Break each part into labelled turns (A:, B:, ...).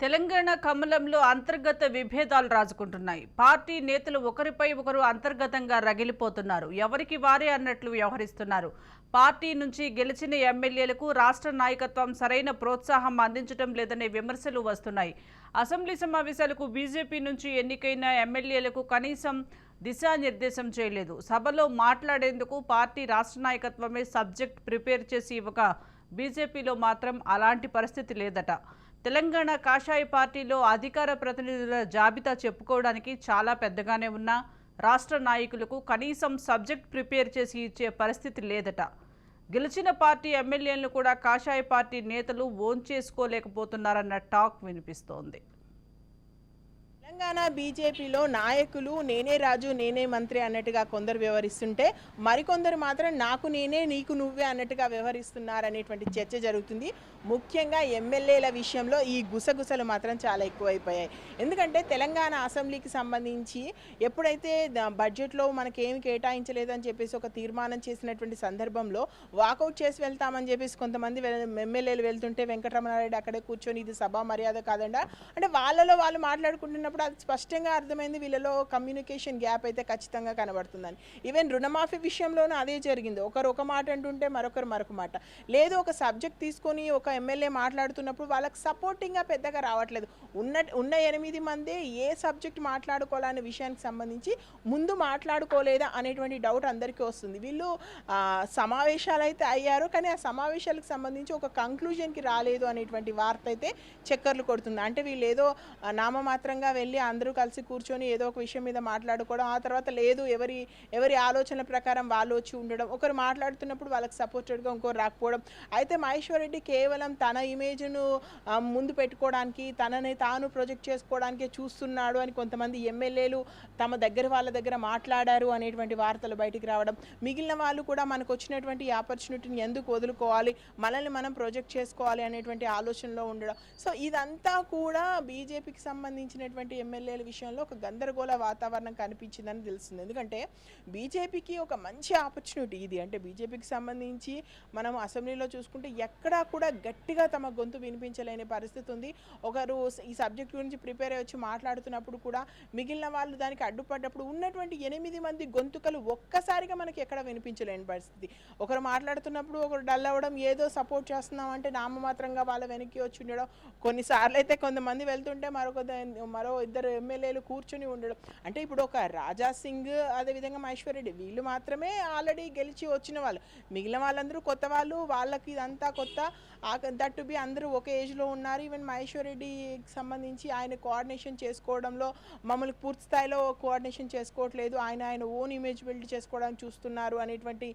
A: తెలంగాణ కమలంలో అంతర్గత విభేదాలు రాజుకుంటున్నాయి. పార్టీ నేతలు ఒకరిపై ఒకరు అంతర్గతంగా రగిలిపోతున్నారు. ఎవరికి వారే అన్నట్లు వ్యవహరిస్తున్నారు. పార్టీ నుంచి గెలిచిన ఎమ్మెల్యేలకు రాష్ట్ర నాయకత్వం సరైన ప్రోత్సాహం అందించడం లేదనే విమర్శలు వస్తున్నాయి. అసెంబ్లీ సమావేశాలకు బీజేపీ నుంచి ఎన్నికైన ఎమ్మెల్యేలకు కనీసం దిశానిర్దేశం చేయలేదు. సభలో మాట్లాడేందుకు పార్టీ రాష్ట్ర నాయకత్వమే సబ్జెక్ట్ ప్రిపేర్ చేసి ఇవ్వగా బీజేపీలో మాత్రం అలాంటి పరిస్థితి లేదట. తెలంగాణ కాషాయ పార్టీలో అధికార ప్రతినిధుల జాబితా చెప్పుకోవడానికి చాలా పెద్దగానే ఉన్నా రాష్ట్ర నాయకులకు కనీసం సబ్జెక్ట్ ప్రిపేర్ చేసి ఇచ్చే పరిస్థితి లేదట. గెలిచిన పార్టీ ఎమ్మెల్యేలను కూడా కాషాయ పార్టీ నేతలు ఓన్ చేసుకోలేకపోతున్నారన్న టాక్ వినిపిస్తోంది.
B: తెలంగాణ బీజేపీలో నాయకులు నేనే రాజు నేనే మంత్రి అన్నట్టుగా కొందరు వ్యవహరిస్తుంటే మరికొందరు మాత్రం నాకు నేనే నీకు నువ్వే అన్నట్టుగా వ్యవహరిస్తున్నారనేటువంటి చర్చ జరుగుతుంది. ముఖ్యంగా ఎమ్మెల్యేల విషయంలో ఈ గుసగుసలు మాత్రం చాలా ఎక్కువైపోయాయి. ఎందుకంటే తెలంగాణ అసెంబ్లీకి సంబంధించి ఎప్పుడైతే బడ్జెట్లో మనకేమి కేటాయించలేదని చెప్పేసి ఒక తీర్మానం చేసినటువంటి సందర్భంలో వాకౌట్ చేసి వెళ్తామని చెప్పేసి కొంతమంది ఎమ్మెల్యేలు వెళ్తుంటే వెంకటరమణారెడ్డి అక్కడే కూర్చొని ఇది సభా మర్యాద కాదండా అంటే వాళ్ళలో వాళ్ళు మాట్లాడుకుంటున్నప్పుడు అది స్పష్టంగా అర్థమైంది వీళ్ళలో కమ్యూనికేషన్ గ్యాప్ అయితే ఖచ్చితంగా కనబడుతుందని. ఈవెన్ రుణమాఫీ విషయంలోనూ అదే జరిగింది. ఒకరు ఒక మాట అంటుంటే మరొకరు మరొక మాట. లేదు ఒక సబ్జెక్ట్ తీసుకొని ఒక ఎమ్మెల్యే మాట్లాడుతున్నప్పుడు వాళ్ళకి సపోర్టింగ్గా పెద్దగా రావట్లేదు. ఉన్న 8 మంది ఏ సబ్జెక్ట్ మాట్లాడుకోవాలనే విషయానికి సంబంధించి ముందు మాట్లాడుకోలేదా అనేటువంటి డౌట్ అందరికీ వస్తుంది. వీళ్ళు సమావేశాలు అయితే అయ్యారు, కానీ ఆ సమావేశాలకు సంబంధించి ఒక కంక్లూజన్కి రాలేదు అనేటువంటి వార్త అయితే చక్కర్లు కొడుతుంది. అంటే వీళ్ళు ఏదో నామమాత్రంగా వెళ్ళి అందరూ కలిసి కూర్చొని ఏదో ఒక విషయం మీద మాట్లాడుకోవడం, ఆ తర్వాత లేదు ఎవరి ఆలోచనల ప్రకారం వాళ్ళు వచ్చి ఉండడం, ఒకరు మాట్లాడుతున్నప్పుడు వాళ్ళకి సపోర్టెడ్గా ఇంకోరు రాకపోవడం. అయితే మహేశ్వర్ రెడ్డి కేవలం తన ఇమేజ్ను ముందు పెట్టుకోవడానికి తనని తాను ప్రొజెక్ట్ చేసుకోవడానికే చూస్తున్నాడు అని కొంతమంది ఎమ్మెల్యేలు తమ వాళ్ళ దగ్గర మాట్లాడారు అనేటువంటి వార్తలు బయటికి రావడం, మిగిలిన వాళ్ళు కూడా మనకు వచ్చినటువంటి ఈ ఆపర్చునిటీని ఎందుకు వదులుకోవాలి, మనల్ని మనం ప్రొజెక్ట్ చేసుకోవాలి అనేటువంటి ఆలోచనలో ఉండడం. సో ఇదంతా కూడా బీజేపీకి సంబంధించినటువంటి ఎమ్మెల్యేల విషయంలో ఒక గందరగోళ వాతావరణం కనిపించిందని తెలుస్తుంది. ఎందుకంటే బీజేపీకి ఒక మంచి ఆపర్చునిటీ ఇది. అంటే బీజేపీకి సంబంధించి మనం అసెంబ్లీలో చూసుకుంటే ఎక్కడా కూడా గట్టిగా తమ గొంతు వినిపించలేని పరిస్థితి ఉంది. ఒకరు ఈ సబ్జెక్ట్ గురించి ప్రిపేర్ అయ్యి వచ్చి మాట్లాడుతున్నప్పుడు కూడా మిగిలిన వాళ్ళు దానికి అడ్డుపడ్డప్పుడు ఉన్నటువంటి 8 మంది గొంతుకలు ఒక్కసారిగా మనకి ఎక్కడ వినిపించలేని పరిస్థితి. ఒకరు మాట్లాడుతున్నప్పుడు ఒకరు డల్ అవ్వడం, ఏదో సపోర్ట్ చేస్తున్నాం అంటే నామమాత్రంగా వాళ్ళ వెనక్కి వచ్చి ఉండడం, కొన్నిసార్లు అయితే కొంతమంది వెళ్తుంటే మరో ఇద్దరు ఎమ్మెల్యేలు కూర్చుని ఉండడం. అంటే ఇప్పుడు ఒక రాజా సింగ్ అదేవిధంగా మహేశ్వర్ రెడ్డి వీళ్ళు మాత్రమే ఆల్రెడీ గెలిచి వచ్చిన వాళ్ళు, మిగిలిన వాళ్ళందరూ కొత్త వాళ్ళు, వాళ్ళకి ఇదంతా కొత్త. దట్ టు బి అందరూ ఒక ఏజ్లో ఉన్నారు. ఈవెన్ మహేశ్వర్ రెడ్డికి సంబంధించి ఆయన కోఆర్డినేషన్ చేసుకోవడంలో మమ్మల్ని పూర్తి స్థాయిలో కోఆర్డినేషన్ చేసుకోవట్లేదు, ఆయన ఓన్ ఇమేజ్ బిల్డ్ చేసుకోవడానికి చూస్తున్నారు అనేటువంటి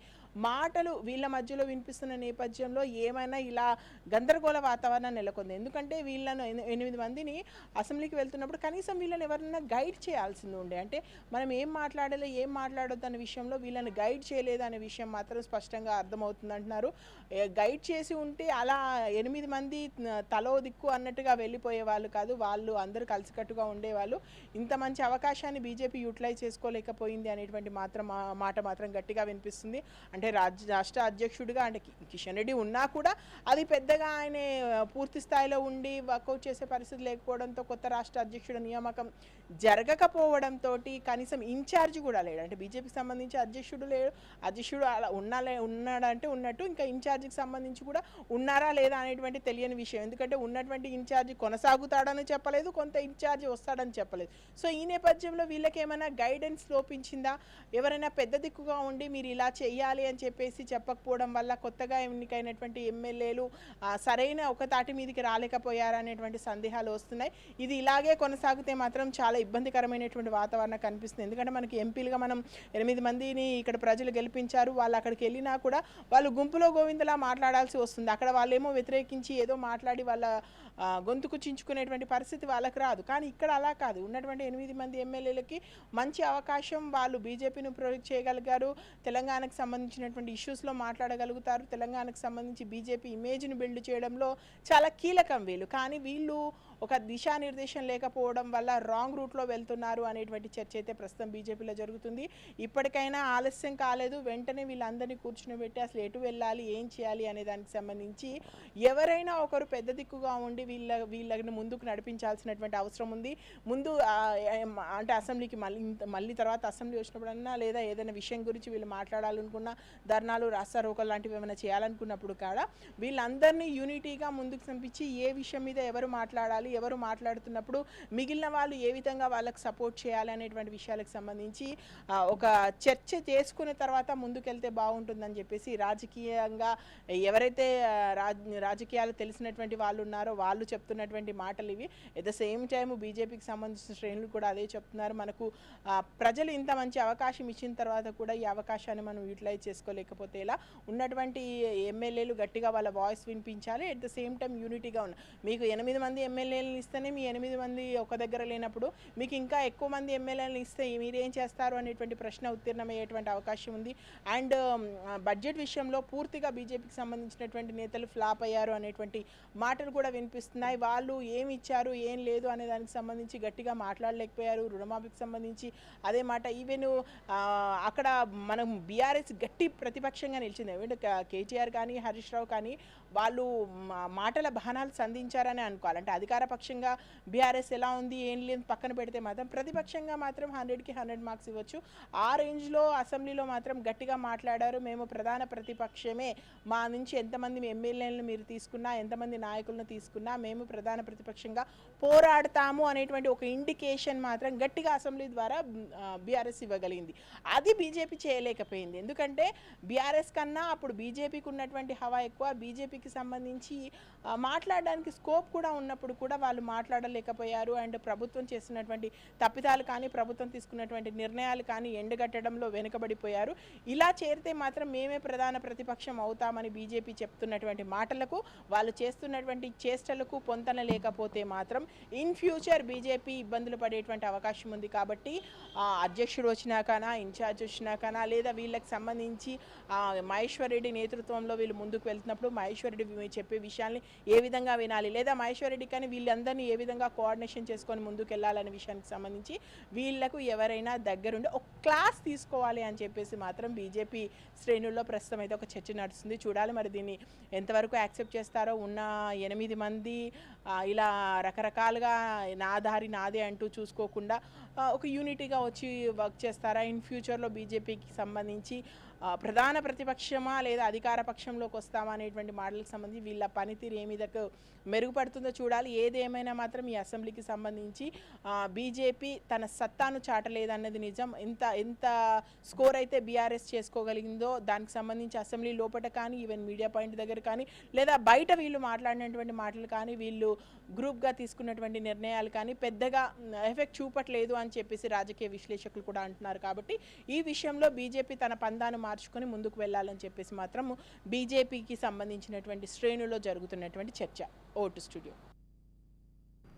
B: మాటలు వీళ్ళ మధ్యలో వినిపిస్తున్న నేపథ్యంలో ఏమైనా ఇలా గందరగోళ వాతావరణం నెలకొంది. ఎందుకంటే వీళ్ళను 8 మందిని అసెంబ్లీకి వెళ్తున్నప్పుడు కనీసం వీళ్ళని ఎవరైనా గైడ్ చేయాల్సింది ఉండే. అంటే మనం ఏం మాట్లాడాలి ఏం మాట్లాడొద్దు అనే విషయంలో వీళ్ళని గైడ్ చేయలేదు అనే విషయం మాత్రం స్పష్టంగా అర్థమవుతుంది అంటున్నారు. గైడ్ చేసి ఉంటే అలా 8 మంది తలో దిక్కు అన్నట్టుగా వెళ్ళిపోయే వాళ్ళు కాదు, వాళ్ళు అందరూ కలిసికట్టుగా ఉండేవాళ్ళు. ఇంత మంచి అవకాశాన్ని బీజేపీ యూటిలైజ్ చేసుకోలేకపోయింది అనేటువంటి మాట మాత్రం గట్టిగా వినిపిస్తుంది. అంటే రాష్ట్ర అధ్యక్షుడిగా అంటే కిషన్ రెడ్డి ఉన్నా కూడా అది పెద్దగా ఆయన పూర్తి స్థాయిలో ఉండి వర్కౌట్ చేసే పరిస్థితి లేకపోవడంతో, కొత్త రాష్ట్ర అధ్యక్షుడు నియామకం జరగకపోవడంతో కనీసం ఇన్ఛార్జ్ కూడా లేడు. అంటే బీజేపీకి సంబంధించి అధ్యక్షుడు లేడు, అధ్యక్షుడు అలా ఉన్నాడంటే ఉన్నట్టు, ఇంకా ఇన్ఛార్జికి సంబంధించి కూడా ఉన్నారా లేదా అనేటువంటి తెలియని విషయం. ఎందుకంటే ఉన్నటువంటి ఇన్ఛార్జి కొనసాగుతాడని చెప్పలేదు, కొంత ఇన్ఛార్జి వస్తాడని చెప్పలేదు. సో ఈ నేపథ్యంలో వీళ్ళకి ఏమైనా గైడెన్స్ లోపించిందా, ఎవరైనా పెద్ద దిక్కుగా ఉండి మీరు ఇలా చెయ్యాలి అని చెప్పేసి చెప్పకపోవడం వల్ల కొత్తగా ఎన్నికైనటువంటి ఎమ్మెల్యేలు సరైన ఒక తాటి మీదకి రాలేకపోయారా అనేటువంటి సందేహాలు వస్తున్నాయి. ఇది ఇలాగే కొనసాగితే మాత్రం చాలా ఇబ్బందికరమైనటువంటి వాతావరణం కనిపిస్తుంది. ఎందుకంటే మనకి ఎంపీలుగా మనం 8 మందిని ఇక్కడ ప్రజలు గెలిపించారు, వాళ్ళు అక్కడికి వెళ్ళినా కూడా వాళ్ళు గుంపులో గోవిందలా మాట్లాడాల్సి వస్తుంది. అక్కడ వాళ్ళేమో వ్యతిరేకించి ఏదో మాట్లాడి వాళ్ళ గొంతుకు చించుకునేటువంటి పరిస్థితి వాళ్ళకి రాదు. కానీ ఇక్కడ అలా కాదు. ఉన్నటువంటి 8 మంది ఎమ్మెల్యేలకి మంచి అవకాశం, వాళ్ళు బీజేపీని ప్రొజెక్ట్ చేయగలిగారు. తెలంగాణకు సంబంధించిన సంబంధించినటువంటి ఇష్యూస్లో మాట్లాడగలుగుతారు. తెలంగాణకు సంబంధించి బీజేపీ ఇమేజ్ని బిల్డ్ చేయడంలో చాలా కీలకం వీళ్ళు. కానీ వీళ్ళు ఒక దిశానిర్దేశం లేకపోవడం వల్ల రాంగ్ రూట్లో వెళ్తున్నారు అనేటువంటి చర్చ అయితే ప్రస్తుతం బీజేపీలో జరుగుతుంది. ఇప్పటికైనా ఆలస్యం కాలేదు, వెంటనే వీళ్ళందరినీ కూర్చునిపెట్టి అసలు ఎటు వెళ్ళాలి, ఏం చేయాలి అనే దానికి సంబంధించి ఎవరైనా ఒకరు పెద్ద దిక్కుగా ఉండి వీళ్ళని ముందుకు నడిపించాల్సినటువంటి అవసరం ఉంది. ముందు అంటే అసెంబ్లీకి మళ్ళీ తర్వాత అసెంబ్లీ వచ్చినప్పుడన్నా లేదా ఏదైనా విషయం గురించి వీళ్ళు మాట్లాడాలనుకున్నా, ధర్నాలు, రాస్తారోకలు లాంటివి ఏమైనా చేయాలనుకున్నప్పుడు కాడ వీళ్ళందరినీ యూనిటీగా ముందుకు పంపించి ఏ విషయం మీద ఎవరు మాట్లాడాలి, ఎవరు మాట్లాడుతున్నప్పుడు మిగిలిన వాళ్ళు ఏ విధంగా వాళ్ళకి సపోర్ట్ చేయాలి అనేటువంటి విషయాలకు సంబంధించి ఒక చర్చ చేసుకున్న తర్వాత ముందుకెళ్తే బాగుంటుందని చెప్పేసి రాజకీయంగా ఎవరైతే రాజకీయాలు తెలిసినటువంటి వాళ్ళు ఉన్నారో వాళ్ళు చెప్తున్నటువంటి మాటలు ఇవి. ఎట్ ద సేమ్ టైం బీజేపీకి సంబంధించిన శ్రేణులు కూడా అదే చెప్తున్నారు. మనకు ప్రజలు ఇంత మంచి అవకాశం ఇచ్చిన తర్వాత కూడా ఈ అవకాశాన్ని మనం యూటిలైజ్ చేసుకోలేకపోతే ఇలా ఉన్నటువంటి ఎమ్మెల్యేలు గట్టిగా వాళ్ళ వాయిస్ వినిపించాలి. ఎట్ ద సేమ్ టైం యూనిటీగా ఉన్న మీకు 8 మంది ఎమ్మెల్యేలను ఇస్తేనే మీ 8 మంది ఒక దగ్గర లేనప్పుడు మీకు ఇంకా ఎక్కువ మంది ఎమ్మెల్యేలను ఇస్తే మీరేం చేస్తారు అనేటువంటి ప్రశ్న ఉత్తీర్ణమయ్యేటువంటి అవకాశం ఉంది. అండ్ బడ్జెట్ విషయంలో పూర్తిగా బీజేపీకి సంబంధించినటువంటి నేతలు ఫ్లాప్ అయ్యారు అనేటువంటి మాటలు కూడా వినిపిస్తున్నాయి. వాళ్ళు ఏమి ఇచ్చారు, ఏం లేదు అనే దానికి సంబంధించి గట్టిగా మాట్లాడలేకపోయారు. రుణమాఫీకి సంబంధించి అదే మాట. ఈవెన్ అక్కడ మనం బీఆర్ఎస్ గట్టి ప్రతిపక్షంగా నిలిచింది. కేటీఆర్ కానీ హరీష్ రావు కానీ వాళ్ళు మాటల బాణాలు సంధించారని అనుకోవాలి. అంటే అధికార పక్షంగా బీఆర్ఎస్ ఎలా ఉంది, ఏం లేదు పక్కన పెడితే మాత్రం ప్రతిపక్షంగా మాత్రం 100కి 100 మార్క్స్ ఇవ్వచ్చు. ఆ రేంజ్లో అసెంబ్లీలో మాత్రం గట్టిగా మాట్లాడారు. మేము ప్రధాన ప్రతిపక్షమే, మా నుంచి ఎంతమంది ఎమ్మెల్యేలను మీరు తీసుకున్నా, ఎంతమంది నాయకులను తీసుకున్నా మేము ప్రధాన ప్రతిపక్షంగా పోరాడతాము అనేటువంటి ఒక ఇండికేషన్ మాత్రం గట్టిగా అసెంబ్లీ ద్వారా బీఆర్ఎస్ ఇవ్వగలిగింది. అది బీజేపీ చేయలేకపోయింది. ఎందుకంటే బీఆర్ఎస్ కన్నా అప్పుడు బీజేపీకి ఉన్నటువంటి హవా ఎక్కువ. బీజేపీకి సంబంధించి మాట్లాడడానికి స్కోప్ కూడా ఉన్నప్పుడు కూడా వాళ్ళు మాట్లాడలేకపోయారు. అండ్ ప్రభుత్వం చేస్తున్నటువంటి తప్పిదాలు కానీ, ప్రభుత్వం తీసుకున్నటువంటి నిర్ణయాలు కానీ ఎండగట్టడంలో వెనుకబడిపోయారు. ఇలా చేరితే మాత్రం మేమే ప్రధాన ప్రతిపక్షం అవుతామని బీజేపీ చెప్తున్నటువంటి మాటలకు, వాళ్ళు చేస్తున్నటువంటి చేష్టలకు పొంతన లేకపోతే మాత్రం ఇన్ ఫ్యూచర్ బీజేపీ ఇబ్బందులు పడేటువంటి అవకాశం ఉంది. కాబట్టి అధ్యక్షుడు వచ్చినాకనా, ఇన్ఛార్జ్ వచ్చినాకనా, లేదా వీళ్ళకి సంబంధించి మహేశ్వర్ రెడ్డి నేతృత్వంలో వీళ్ళు ముందుకు వెళ్తున్నప్పుడు మహేశ్వర్ రెడ్డి చెప్పే విషయాల్ని ఏ విధంగా వినాలి, లేదా మహేశ్వర్ రెడ్డి కానీ వీళ్ళందరినీ ఏ విధంగా కోఆర్డినేషన్ చేసుకొని ముందుకు వెళ్ళాలనే విషయానికి సంబంధించి వీళ్లకు ఎవరైనా దగ్గరుండి ఒక క్లాస్ తీసుకోవాలి అని చెప్పేసి మాత్రం బీజేపీ శ్రేణుల్లో ప్రస్తుతం అయితే ఒక చర్చ నడుస్తుంది. చూడాలి మరి దీన్ని ఎంతవరకు యాక్సెప్ట్ చేస్తారో. ఉన్న 8 మంది ఇలా రకరకాలుగా నా దారి నాదే అంటూ చూసుకోకుండా ఒక యూనిటీగా వచ్చి వర్క్ చేస్తారా, ఇన్ ఫ్యూచర్లో బీజేపీకి సంబంధించి ప్రధాన ప్రతిపక్షమా లేదా అధికార పక్షంలోకి వస్తామా అనేటువంటి మాటలకు సంబంధించి వీళ్ళ పనితీరు ఏ మీదకు మెరుగుపడుతుందో చూడాలి. ఏదేమైనా మాత్రం ఈ అసెంబ్లీకి సంబంధించి బీజేపీ తన సత్తాను చాటలేదన్నది నిజం. ఎంత స్కోర్ అయితే బీఆర్ఎస్ చేసుకోగలిగిందో దానికి సంబంధించి అసెంబ్లీ లోపల కానీ, ఈవెన్ మీడియా పాయింట్ దగ్గర కానీ, లేదా బయట వీళ్ళు మాట్లాడినటువంటి మాటలు కానీ, వీళ్ళు గ్రూప్గా తీసుకున్నటువంటి నిర్ణయాలు కానీ పెద్దగా ఎఫెక్ట్ చూపట్లేదు అని చెప్పేసి రాజకీయ విశ్లేషకులు కూడా అంటున్నారు. కాబట్టి ఈ విషయంలో బీజేపీ తన పందాను మార్చుకొని ముందుకు వెళ్ళాలని చెప్పేసి మాత్రం బీజేపీకి సంబంధించినటువంటి శ్రేణులో జరుగుతున్నటువంటి చర్చ. Vote studio.